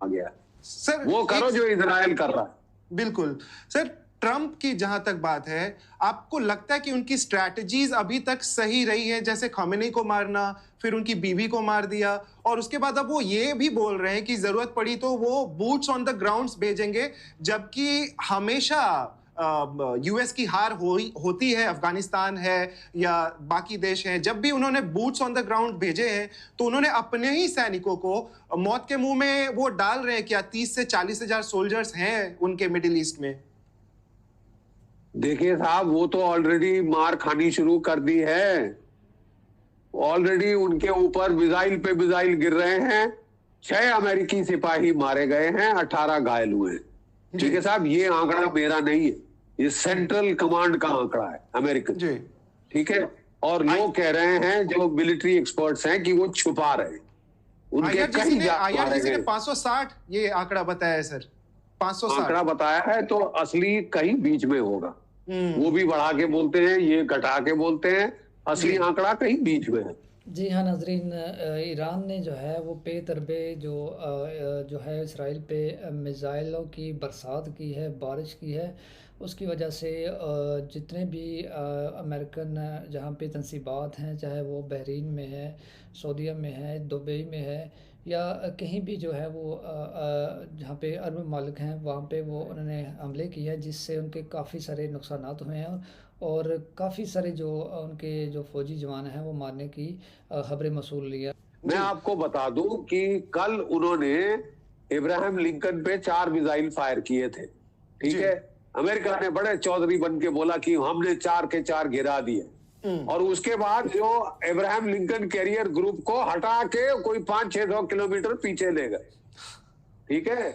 गया। सर वो करो जो इजराइल कर रहा है। बिल्कुल सर, ट्रंप की जहां तक बात है, आपको लगता है कि उनकी स्ट्रैटेजीज अभी तक सही रही है? जैसे खमेनी को मारना, फिर उनकी बीवी को मार दिया, और उसके बाद अब वो ये भी बोल रहे हैं कि जरूरत पड़ी तो वो बूट्स ऑन द ग्राउंड्स भेजेंगे, जबकि हमेशा यूएस की हार होती है, अफगानिस्तान है या बाकी देश हैं, जब भी उन्होंने बूट्स ऑन द ग्राउंड भेजे हैं तो उन्होंने अपने ही सैनिकों को मौत के मुंह में वो डाल रहे हैं। क्या 30 से 40 हजार सोल्जर्स हैं उनके मिडिल ईस्ट में? देखिए साहब, वो तो ऑलरेडी मार खानी शुरू कर दी है। ऑलरेडी उनके ऊपर मिसाइल पे मिसाइल गिर रहे हैं। 6 अमेरिकी सिपाही मारे गए हैं, 18 घायल हुए हैं। ठीक है साहब, ये आंकड़ा मेरा नहीं है, ये सेंट्रल कमांड का आंकड़ा है अमेरिकन। ठीक है, और लोग कह रहे हैं जो मिलिट्री एक्सपर्ट्स हैं कि वो छुपा रहे हैं। उनके कई IRGC ने 560 ये आंकड़ा बताया है सर, 560 आंकड़ा बताया है, तो असली कहीं बीच में होगा। वो भी बढ़ा के बोलते हैं, ये घटा के बोलते हैं, असली आंकड़ा कहीं बीच में है। जी हाँ नाजरीन, ईरान ने जो है वो बेतरबे जो है इसराइल पे मिज़ाइलों की बरसात की है, बारिश की है। उसकी वजह से जितने भी अमेरिकन जहाँ पे तनसीबात हैं, चाहे वो बहरीन में है, सऊदीया में है, दुबई में है, या कहीं भी जो है वो जहाँ पे अरब ममालिक हैं वहाँ पे वो उन्होंने हमले किए हैं, जिससे उनके काफ़ी सारे नुकसानात हुए हैं और काफ़ी सारे जो उनके जो फौजी जवान हैं वो मारने की खबरें मसूल ली है। मैं आपको बता दूं कि कल उन्होंने इब्राहिम लिंकन पे 4 मिसाइल फायर किए थे। ठीक है, अमेरिका ने बड़े चौधरी बन के बोला कि हमने 4 के 4 गिरा दिए, और उसके बाद जो इब्राहिम लिंकन कैरियर ग्रुप को हटा के कोई 500-600 किलोमीटर पीछे ले गए। ठीक है,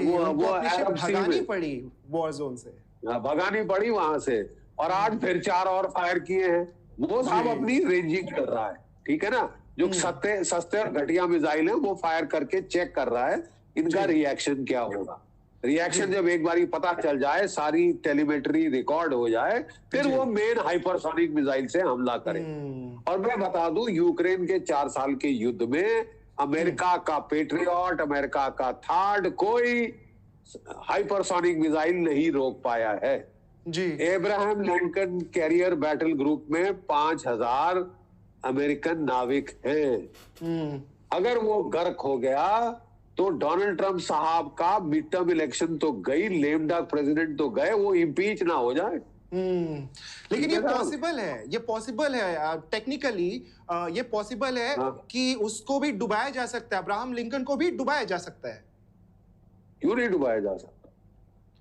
वो भगानी पड़ी वॉर जोन से, भगानी पड़ी वहां से, और आज फिर 4 और फायर किए हैं। वो साहब अपनी रेंजिंग कर रहा है। ठीक है ना, जो सस्ते और घटिया मिसाइल है वो फायर करके चेक कर रहा है इनका रिएक्शन क्या होगा। रिएक्शन जब एक बारी पता चल जाए, सारी टेलीमेट्री रिकॉर्ड हो जाए, फिर वो मेन हाइपरसोनिक मिसाइल से हमला करे। और मैं बता दूं, यूक्रेन के 4 साल के युद्ध में अमेरिका का पेट्रियट, अमेरिका का थार्ड, कोई हाइपरसोनिक मिसाइल नहीं रोक पाया है। Abraham Lincoln carrier battle group में 5000 अमेरिकन नाविक हैं। अगर वो गर्क हो गया तो डोनाल्ड ट्रंप साहब का मिड टर्म इलेक्शन तो गई, लेम डक प्रेसिडेंट तो गए, वो इम्पीच ना हो जाए। लेकिन ये पॉसिबल है, ये पॉसिबल है टेक्निकली, ये पॉसिबल है कि उसको भी डुबाया जा सकता है, अब्राहम लिंकन को भी डुबाया जा सकता है। क्यों नहीं डुबाया जा सकता?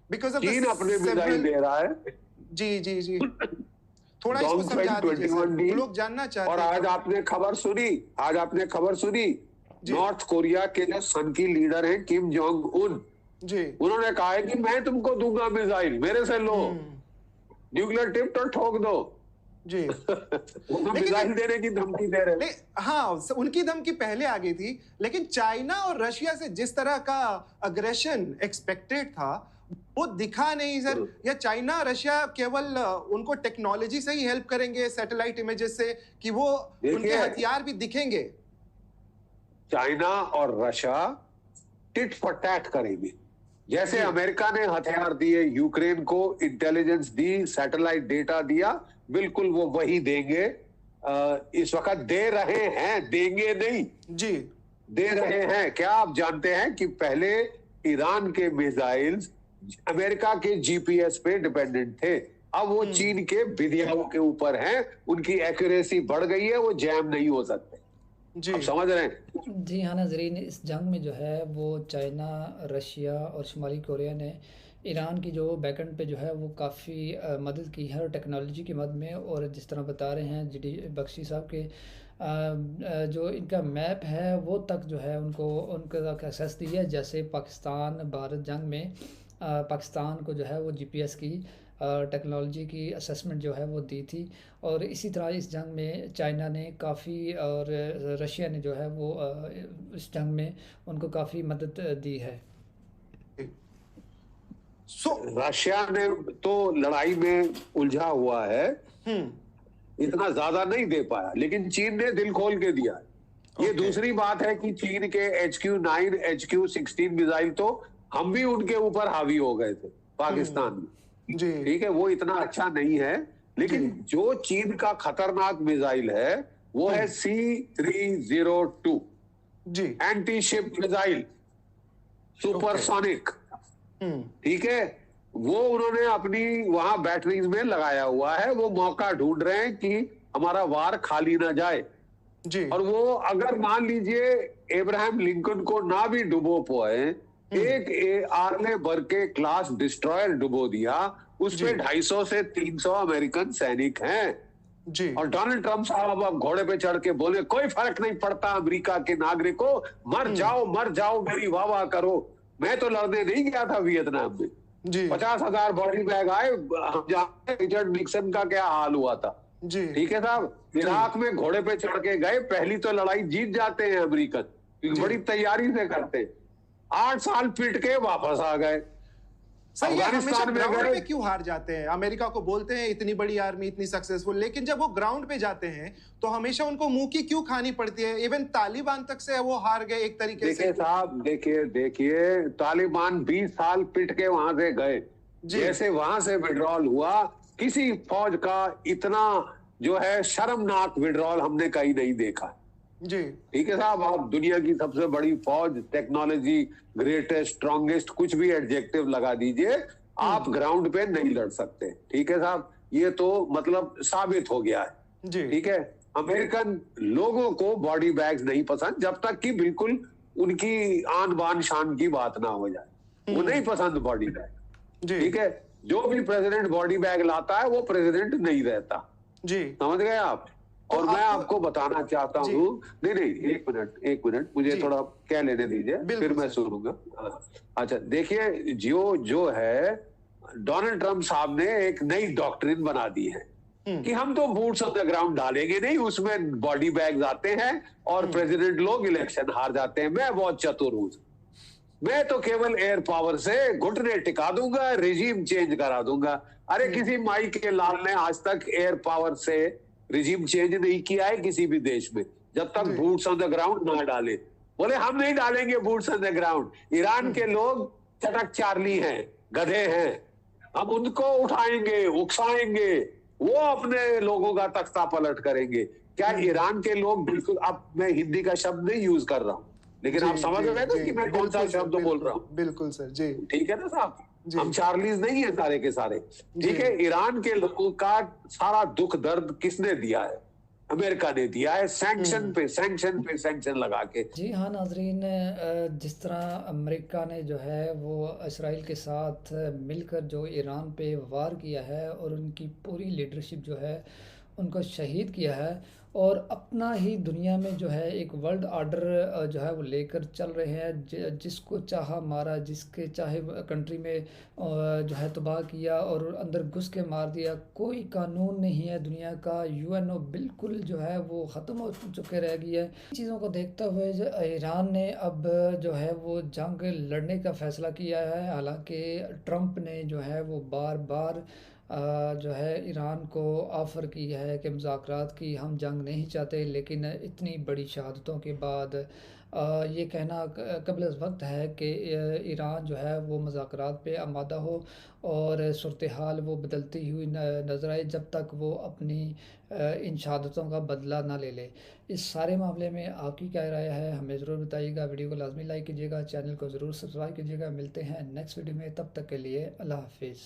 बिकॉज़ चीन अपने मिसाइल दे रहा है। जी थोड़ा इसको समझा दीजिए, लोग जानना चाहते हैं। और आज आपने खबर सुनी, नॉर्थ कोरिया के जो सन की लीडर हैं किम जोंग उन, उन्होंने कहा है कि मैं तुमको दूंगा मिसाइल, मेरे से लो, न्यूक्लियर टिप तो ठोक दो। मिसाइल देने की धमकी दे रहे। हाँ, उनकी धमकी पहले आ गई थी, लेकिन चाइना और रशिया से जिस तरह का अग्रेशन एक्सपेक्टेड था वो दिखा नहीं सर। या चाइना रशिया केवल उनको टेक्नोलॉजी से ही हेल्प करेंगे, सैटेलाइट इमेजेस से, कि वो उनके हथियार भी दिखेंगे? चाइना और रशिया टिट फॉर टैट करेंगे। जैसे अमेरिका ने हथियार दिए यूक्रेन को, इंटेलिजेंस दी, सैटेलाइट डेटा दिया, बिल्कुल वो वही देंगे। इस वक्त दे रहे हैं, देंगे नहीं, दे रहे हैं। क्या आप जानते हैं कि पहले ईरान के मिसाइल्स अमेरिका के जीपीएस पे डिपेंडेंट थे, अब वो चीन के विधियाओं के ऊपर हैं, उनकी एक्यूरेसी बढ़ गई है, वो जैम नहीं हो सकते। आप समझ रहे हैं? जी हाँ नाजरीन, इस जंग में जो है वो चाइना, रशिया और शुमाली कोरिया ने ईरान की जो बैकएंड पे जो है वो काफ़ी मदद की है, और टेक्नोलॉजी की मदद में। और जिस तरह बता रहे हैं जीडी बख्शी साहब के जो इनका मैप है वो तक जो है उनका एक्सेस दी है। जैसे पाकिस्तान भारत जंग में पाकिस्तान को जो है वो जीपीएस की टेक्नोलॉजी की असेसमेंट जो है वो दी थी, और इसी तरह इस जंग में चाइना ने काफ़ी और रशिया ने जो है वो इस जंग में उनको काफ़ी मदद दी है। रशिया ने तो लड़ाई में उलझा हुआ है, इतना ज्यादा नहीं दे पाया, लेकिन चीन ने दिल खोल के दिया है। ये ओके। दूसरी बात है कि चीन के HQ-9 HQ-16 मिसाइल तो हम भी उनके ऊपर हावी हो गए थे पाकिस्तान में। जी। ठीक है, वो इतना अच्छा नहीं है, लेकिन जी। जो चीन का खतरनाक मिसाइल है वो है C-302 ji. Anti ship missile, supersonic. Hmm. ठीक है, वो उन्होंने अपनी वहां बैटरीज में लगाया हुआ है। वो मौका ढूंढ रहे हैं कि हमारा वार खाली ना जाए। जी। और वो अगर मान लीजिए एब्राहम लिंकन को ना भी डुबो पाए, एक आर्ले बर्के क्लास डिस्ट्रॉयर डुबो दिया, उस जी। पे 250 से 300 अमेरिकन सैनिक हैं। जी। और डोनाल्ड ट्रंप साहब अब घोड़े पे चढ़ के बोले कोई फर्क नहीं पड़ता अमेरिका के नागरिकों, मर जाओ मेरी वाह वाह करो। मैं तो लड़ने नहीं गया था वियतनाम में। जी। 50,000 बॉडी बैग आए, हम जानते हैं रिचर्ड निक्सन का क्या हाल हुआ था। जी। ठीक है साहब, इराक में घोड़े पे चढ़ के गए, पहली तो लड़ाई जीत जाते हैं अमेरिकन, क्योंकि बड़ी तैयारी से करते हैं। 8 साल पिट के वापस आ गए। सर ये हमेशा अफगानिस्तान में ग्राउंड गए, पे क्यों हार जाते हैं? अमेरिका को बोलते हैं इतनी बड़ी आर्मी इतनी सक्सेसफुल, लेकिन जब वो ग्राउंड पे जाते हैं तो हमेशा उनको मुंह की क्यों खानी पड़ती है? इवन तालिबान तक से वो हार गए एक तरीके देखिए से। साहब, देखिए तालिबान 20 साल पिट के वहां से गए। जी। जैसे वहां से विड्रॉल हुआ, किसी फौज का इतना जो है शर्मनाक विड्रॉल हमने कहीं नहीं देखा। जी। ठीक है साहब, आप दुनिया की सबसे बड़ी फौज, टेक्नोलॉजी, ग्रेटेस्ट, स्ट्रॉन्गेस्ट, कुछ भी एडजेक्टिव लगा दीजिए, आप ग्राउंड पे नहीं लड़ सकते। ठीक है साहब, ये तो मतलब साबित हो गया है। जी। ठीक है, अमेरिकन लोगों को बॉडी बैग्स नहीं पसंद, जब तक कि बिल्कुल उनकी आन बान शान की बात ना हो जाए। वो नहीं पसंद बॉडी बैग। जी। ठीक है, जो भी प्रेसिडेंट बॉडी बैग लाता है वो प्रेसिडेंट नहीं रहता। जी। समझ गए आप? तो और मैं आपको- आपको बताना चाहता जी। हूँ, नहीं, एक मिनट मुझे जी। थोड़ा कह लेने दीजिए, बिल्कुल फिर मैं सर। सुनूंगा। सुनूंगा। अच्छा देखिए, जो है डोनाल्ड ट्रंप साहब ने एक नई डॉक्ट्रिन बना दी है कि हम तो बूट्स ऑन द ग्राउंड डालेंगे नहीं, उसमें बॉडी बैग्स आते हैं और प्रेसिडेंट लोग इलेक्शन हार जाते हैं। मैं बहुत चतुर हूं, मैं तो केवल एयर पावर से घुटने टिका दूंगा, रिजीम चेंज करा दूंगा। अरे किसी माई के लाल ने आज तक एयर पावर से रिजीम चेंज नहीं किया है किसी भी देश में, जब तक बूट्स ऑन द ग्राउंड ना डाले। बोले हम नहीं डालेंगे boots on the ground. Iran के लोग चटक चार्ली हैं, गधे हैं, हम उनको उठाएंगे, उकसाएंगे, वो अपने लोगों का तख्ता पलट करेंगे। क्या ईरान के लोग बिल्कुल, अब मैं हिंदी का शब्द नहीं यूज कर रहा हूं, लेकिन आप समझ रहे हैं ना कि मैं कौन सा शब्द बोल रहा हूँ। बिल्कुल सर। जी। ठीक है ना साहब, जी। हम चार्लीज नहीं है सारे के सारे। ठीक है, ईरान के लोगों का सारा दुख दर्द किसने दिया है? अमेरिका ने दिया है, सैंक्शन पे सैंक्शन लगा के। जी हाँ नाजरीन, जिस तरह अमेरिका ने जो है वो इसराइल के साथ मिलकर जो ईरान पे वार किया है और उनकी पूरी लीडरशिप जो है उनको शहीद किया है, और अपना ही दुनिया में जो है एक वर्ल्ड ऑर्डर जो है वो लेकर चल रहे हैं। जिसको चाहा मारा, जिसके चाहे कंट्री में जो है तबाह किया और अंदर घुस के मार दिया। कोई कानून नहीं है दुनिया का, यूएनओ बिल्कुल जो है वो ख़त्म हो चुके रह गई है। चीज़ों को देखते हुए ईरान ने अब जो है वो जंग लड़ने का फ़ैसला किया है। हालांकि ट्रंप ने जो है वो बार बार जो है ईरान को ऑफ़र की है कि मुज़ाकरात की हम जंग नहीं चाहते, लेकिन इतनी बड़ी शहादतों के बाद ये कहना कबल वक्त है कि ईरान जो है वो मुज़ाकरात पे आमादा हो और सूरत हाल वो बदलती हुई नज़र आए, जब तक वो अपनी इन शहादतों का बदला ना ले ले। इस सारे मामले में आपकी क्या राय है हमें ज़रूर बताइएगा। वीडियो को लाजमी लाइक कीजिएगा, चैनल को ज़रूर सब्सक्राइब कीजिएगा। मिलते हैं नेक्स्ट वीडियो में, तब तक के लिए अल्लाह हाफिज़।